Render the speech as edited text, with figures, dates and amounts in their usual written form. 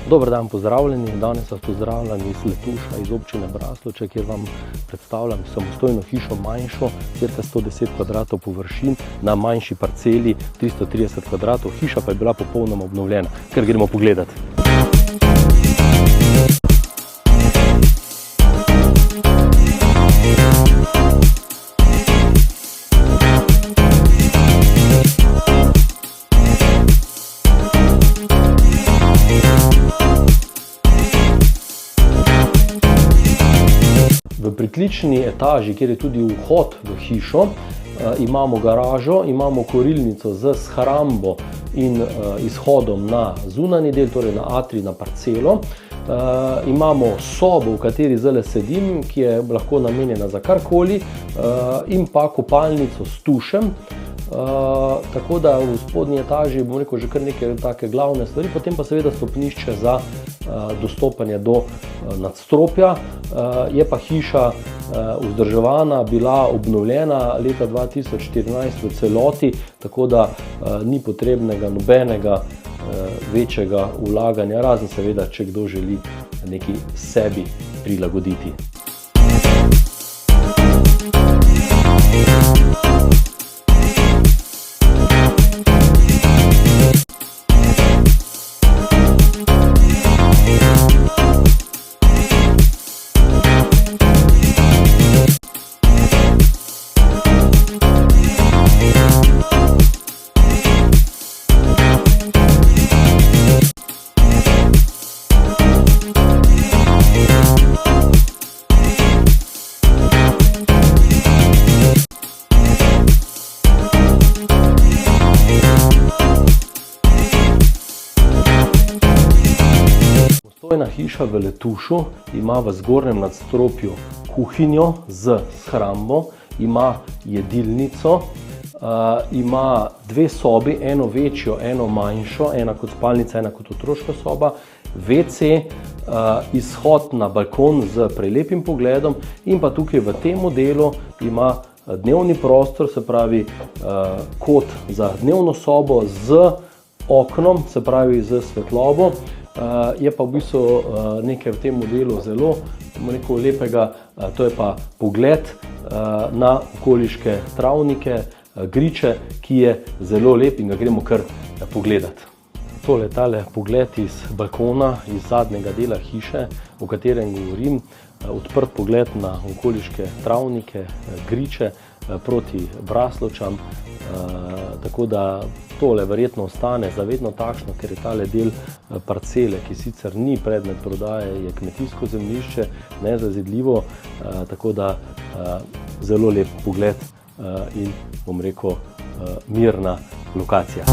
Dober dan, pozdravljeni. Danes vas pozdravljam iz Letuša, iz občine Braslovče, kjer vam predstavljam samostojno hišo, manjšo, cirka 110 kvadratov površin, na manjši parceli 330 kvadratov. Hiša pa je bila popolnoma obnovljena, ker gremo pogledat. V pritlični etaži, kjer je tudi vhod v hišo, imamo garažo, imamo kurilnico z shrambo in izhodom na zunanji del, torej na atrij, na parcelo. Imamo sobo, v kateri zdaj sedim, ki je lahko namenjena za karkoli, in pa kopalnico s tušem. Tako da v spodnji etaži, bom rekel, že kar neke take glavne stvari, potem pa seveda stopnišče za dostopanje do nadstropja. Je pa hiša vzdrževana, bila obnovljena leta 2014 v celoti, tako da ni potrebnega nobenega večjega vlaganja, razen seveda, če kdo želi nekaj sebi prilagoditi. Samostojna hiša v Letušu ima v zgornjem nadstropju kuhinjo z shrambo, ima jedilnico, ima dve sobi, eno večjo, eno manjšo, ena kot spalnica, ena kot otroška soba, WC, izhod na balkon z prelepim pogledom in pa tukaj v tem delu ima dnevni prostor, se pravi kot za dnevno sobo z oknom, se pravi z svetlobo. Je pa v bistvu nekaj v tem modelu zelo lepega, to je pa pogled na okoliške travnike, griče, ki je zelo lep in ga gremo kar pogledati. Tale pogled iz balkona, iz zadnjega dela hiše, o katerem govorim, odprt pogled na okoliške travnike, griče proti Braslovčam, tako da tole verjetno ostane zavedno takšno, ker je tale del parcele, ki sicer ni predmet prodaje, je kmetijsko zemljišče, nezazidljivo, tako da zelo lep pogled in, bom rekel, mirna lokacija.